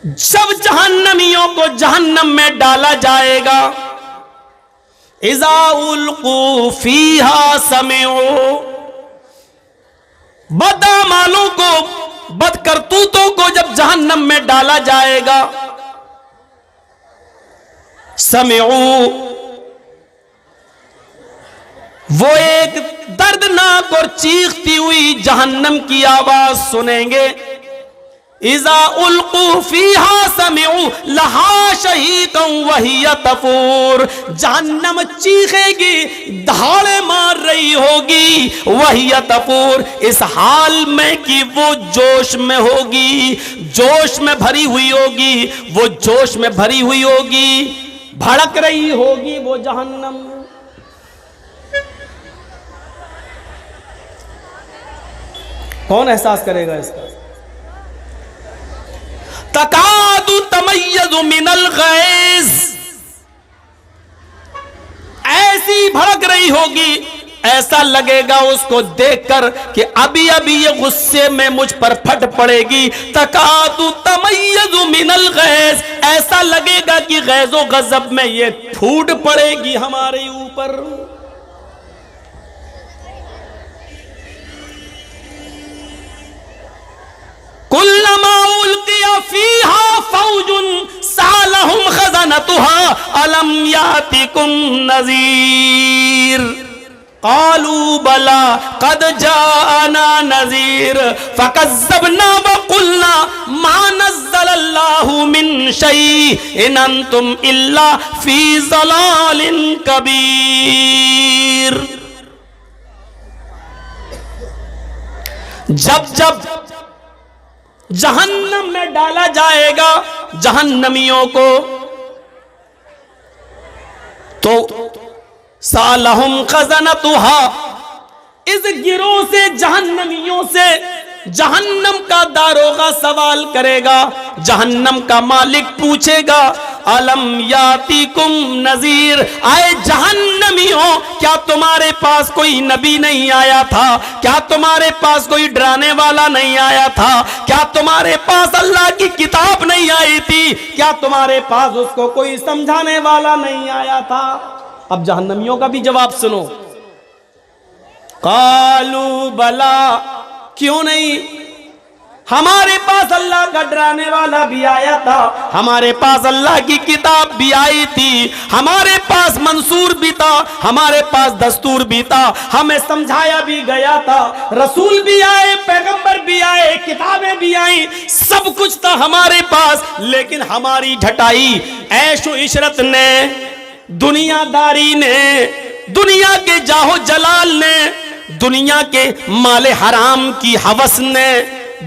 جب جہنمیوں کو جہنم میں ڈالا جائے گا، اذا القوا فیہا سمعوا، بدعمالوں کو، بدکرتوتوں کو جب جہنم میں ڈالا جائے گا، سمعوا، وہ ایک دردناک اور چیختی ہوئی جہنم کی آواز سنیں گے، اذا القوا فیہا سمعوا لہا شہیقا وہی تفور، جہنم چیخے گی، دھاڑے مار رہی ہوگی، وہی تفور، اس حال میں کہ وہ جوش میں ہوگی، جوش میں بھری ہوئی ہوگی، وہ جوش میں بھری ہوئی ہوگی، بھڑک رہی ہوگی وہ جہنم۔ کون احساس کرے گا اس کا؟ تکاد تمیز من الغیظ، ایسی بھڑک رہی ہوگی، ایسا لگے گا اس کو دیکھ کر کہ ابھی ابھی یہ غصے میں مجھ پر پھٹ پڑے گی۔ تکاد تمیز من الغیظ، ایسا لگے گا کہ غیظ و غضب میں یہ پھوٹ پڑے گی ہمارے اوپر۔ کلما القی فیہا فوج سألہم خزنتها الم یاتکم نذیر قالوا بلى قد جاءنا نذیر فکذبنا وقلنا ما نزل اللہ من شیء ان انتم الا فی ضلال کبیر۔ جب جب جہنم میں ڈالا جائے گا جہنمیوں کو، تو سالہم خزنتها، اس گروہ سے جہنمیوں سے جہنم کا داروغہ سوال کرے گا، جہنم کا مالک پوچھے گا الم یاتیکم نذیر، آئے جہنمیوں کیا تمہارے پاس کوئی نبی نہیں آیا تھا؟ کیا تمہارے پاس کوئی ڈرانے والا نہیں آیا تھا؟ کیا تمہارے پاس اللہ کی کتاب نہیں آئی تھی؟ کیا تمہارے پاس اس کو کوئی سمجھانے والا نہیں آیا تھا؟ اب جہنمیوں کا بھی جواب سنو، قالوا بلا، کیوں نہیں؟ ہمارے پاس اللہ کا ڈرانے والا بھی آیا تھا، ہمارے پاس اللہ کی کتاب بھی آئی تھی، ہمارے پاس منصور بھی تھا، ہمارے پاس دستور بھی تھا، ہمیں سمجھایا بھی گیا تھا، رسول بھی آئے، پیغمبر بھی آئے، کتابیں بھی آئیں، سب کچھ تھا ہمارے پاس، لیکن ہماری ڈھٹائی عیش و عشرت نے، دنیا داری نے، دنیا کے جاہ و جلال نے، دنیا کے مال حرام کی ہوس نے،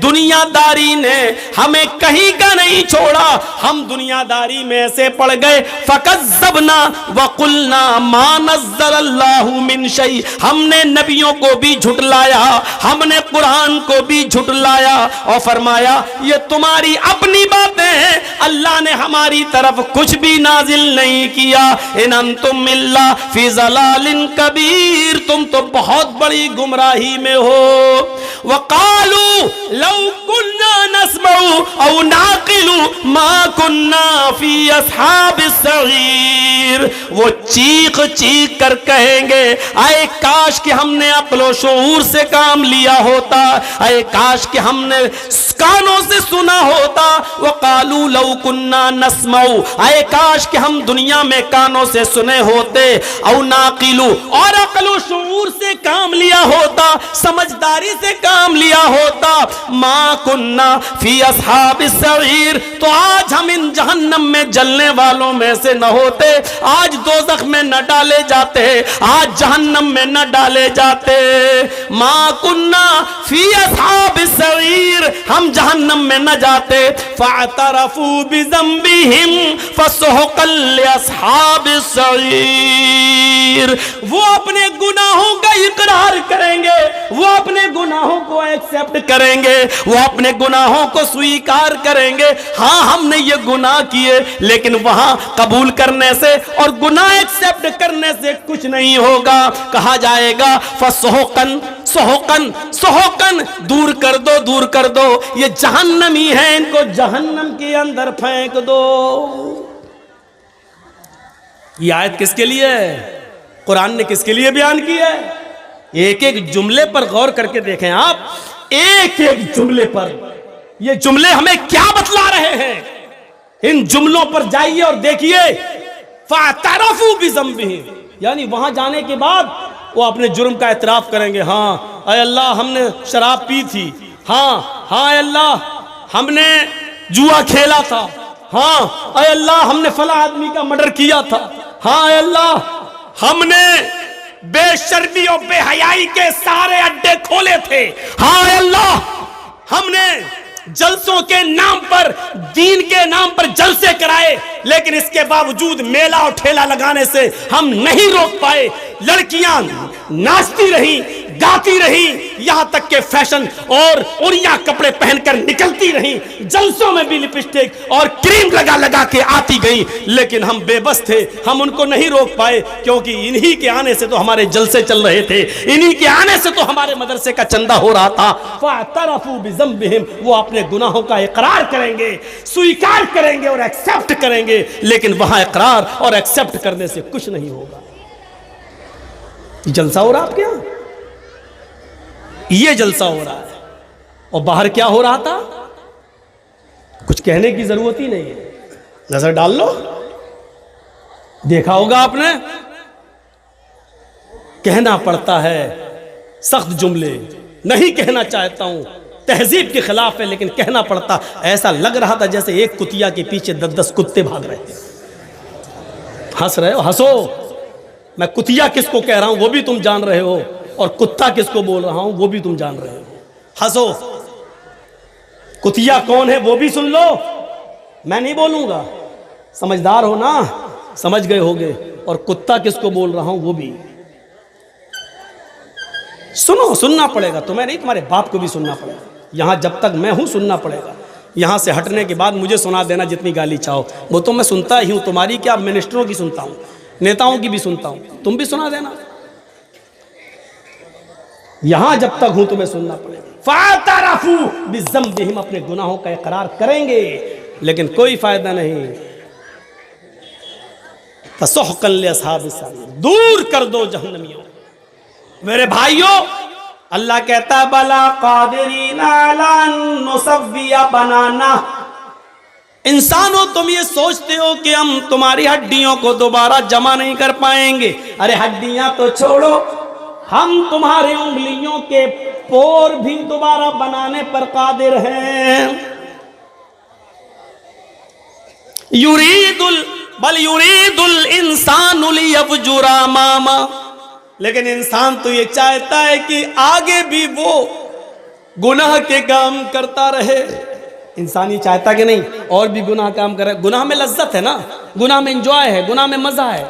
دنیا داری نے ہمیں کہیں کا نہیں چھوڑا، ہم دنیا داری میں سے پڑ گئے۔ فَكَذَّبْنَا وَقُلْنَا مَا نَزَّلَ اللَّهُ مِن شَيْءٍ، ہم نے نبیوں کو بھی جھٹلایا، ہم نے قرآن کو بھی جھٹلایا اور فرمایا یہ تمہاری اپنی باتیں ہیں، اللہ نے ہماری طرف کچھ بھی نازل نہیں کیا۔ اِنْ أَنْتُمْ إِلَّا فِي ضَلَالٍ كَبِيرٍ، تم تو بہت بڑی گمراہی میں ہو۔ وَقَالُوا لو كنا نسمع او نعقل ما كنا في اصحاب السعیر، وہ چیخ چیخ کر کہیں گے اے کاش کہ ہم نے عقل و شعور سے کام لیا ہوتا، اے کاش کہ ہم نے کانوں سے سنا ہوتا۔ وقالوا لو كنا نسمع، اے کاش کہ ہم دنیا میں کانوں سے سنے ہوتے، او نعقل، اور عقل و شعور سے کام لیا ہوتا، سمجھداری سے کام لیا ہوتا، ما کننا فی اصحاب السعیر، تو آج ہم ان جہنم میں جلنے والوں میں سے نہ ہوتے، آج دوزخ میں نہ ڈالے جاتے، آج جہنم میں نہ ڈالے جاتے۔ ما کننا فی اصحاب السعیر، ہم جہنم میں نہ جاتے۔ فاعترفوا بذنبہم فسحقا لاصحاب السعیر، وہ اپنے گناہوں کا اقرار کریں گے، وہ اپنے گناہوں کو ایکسپٹ کریں گے، وہ اپنے گناہوں کو سویکار کریں گے، ہاں ہم نے یہ گناہ کیے، لیکن وہاں قبول کرنے سے اور گناہ ایکسپٹ کرنے سے کچھ نہیں ہوگا۔ کہا جائے گا فسحقا، سحقن سحقن، دور کر دو دور کر دو، یہ جہنمی ہیں، ان کو جہنم کے اندر پھینک دو۔ یہ آیت کس کے لیے ہے؟ قرآن نے کس کے لیے بیان کی ہے؟ ایک ایک جملے پر غور کر کے دیکھیں آپ، ایک ایک جملے پر یہ جملے ہمیں کیا بتلا رہے ہیں۔ ان جملوں پر جائیے اور دیکھیے، فَاعْتَرَفُوا بِذَنبِهِمْ، یعنی وہاں جانے کے بعد وہ اپنے جرم کا اعتراف کریں گے۔ ہاں اے اللہ ہم نے شراب پی تھی، ہاں اے اللہ ہم نے جوا کھیلا تھا، ہاں اے اللہ ہم نے فلاں آدمی کا مرڈر کیا تھا، ہاں اے اللہ ہم نے بے شرمی اور بے حیائی کے سارے اڈے کھولے تھے، ہاں اے اللہ ہم نے جلسوں کے نام پر، دین کے نام پر جلسے کرائے، لیکن اس کے باوجود میلہ اور ٹھیلا لگانے سے ہم نہیں روک پائے۔ لڑکیاں ناچتی رہیں، گاتی رہیں، یہاں تک کہ فیشن اور اڑیاں کپڑے پہن کر نکلتی رہیں، جلسوں میں بھی لپسٹک اور کریم لگا لگا کے آتی گئیں، لیکن ہم بے بس تھے، ہم ان کو نہیں روک پائے، کیونکہ انہی کے آنے سے تو ہمارے جلسے چل رہے تھے، انہی کے آنے سے تو ہمارے مدرسے کا چندہ ہو رہا تھا۔ فَاعْتَرَفُوا بِذَنبِهِمْ، وہ اپنے گناہوں کا اقرار کریں گے، سویکار کریں گے اور ایکسپٹ کریں گے، لیکن وہاں اقرار اور ایکسپٹ کرنے سے کچھ نہیں ہوگا۔ جلسہ ہو رہا آپ کیا؟ یہ جلسہ ہو رہا ہے، اور باہر کیا ہو رہا تھا؟ کچھ کہنے کی ضرورت ہی نہیں ہے، نظر ڈال لو، دیکھا ہوگا آپ نے، کہنا پڑتا ہے سخت جملے، نہیں کہنا چاہتا ہوں، تہذیب کے خلاف ہے، لیکن کہنا پڑتا۔ ایسا لگ رہا تھا جیسے ایک کتیا کے پیچھے 10 کتے بھاگ رہے تھے۔ ہنس رہے ہو؟ ہنسو، میں کتیا کس کو کہہ رہا ہوں وہ بھی تم جان رہے ہو، اور کتا کس کو بول رہا ہوں وہ بھی تم جان رہے ہو۔ ہنسو، کتیا کون ہے وہ بھی سن لو، میں نہیں بولوں گا، سمجھدار ہو نا، سمجھ گئے ہوگے، اور کتا کس کو بول رہا ہوں وہ بھی سنو، سننا پڑے گا، تمہیں نہیں، تمہارے باپ کو بھی سننا پڑے گا، یہاں جب تک میں ہوں سننا پڑے گا، یہاں سے ہٹنے کے بعد مجھے سنا دینا جتنی گالی چاہو، وہ تو میں سنتا ہی ہوں، تمہاری کیا، منسٹروں کی سنتا ہوں، نیتاؤں کی بھی سنتا ہوں، تم بھی سنا دینا، یہاں جب تک ہوں تمہیں سننا پڑے گا۔ فَاعْتَرَفُوا بِذَنبِهِمْ، اپنے گناہوں کا اقرار کریں گے، لیکن کوئی فائدہ نہیں۔ فَسُحْقًا لِّأَصْحَابِ السَّعِيرِ، دور کر دو جہنمیوں۔ میرے بھائیوں، اللہ کہتا ہے بَلَا قَادِرِينَ عَلَىٰ أَن نُّسَوِّيَ بَنَانَهُ، انسانوں تم یہ سوچتے ہو کہ ہم تمہاری ہڈیوں کو دوبارہ جمع نہیں کر پائیں گے، ارے ہڈیاں تو چھوڑو، ہم تمہاری انگلیوں کے پور بھی دوبارہ بنانے پر قادر ہیں۔ بل یرید الانسان لیفجر امامہ، لیکن انسان تو یہ چاہتا ہے کہ آگے بھی وہ گناہ کے کام کرتا رہے۔ انسان یہ چاہتا کہ نہیں اور بھی گناہ کام کرے، گناہ میں لذت ہے نا، گناہ میں انجوائے ہے، گناہ میں مزہ ہے،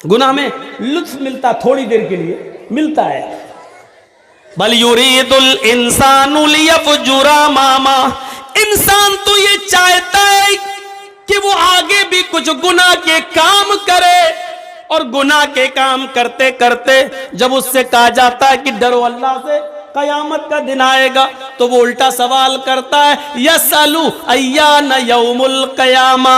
گناہ میں لطف ملتا، تھوڑی دیر کے لیے ملتا ہے۔ بل یرید الانسان لیفجر امامہ، انسان تو یہ چاہتا ہے کہ وہ آگے بھی کچھ گناہ کے کام کرے، اور گناہ کے کام کرتے کرتے جب اس سے کہا جاتا ہے کہ ڈرو اللہ سے، قیامت کا دن آئے گا، تو وہ الٹا سوال کرتا ہے یسألُ ایان یوم القیامہ،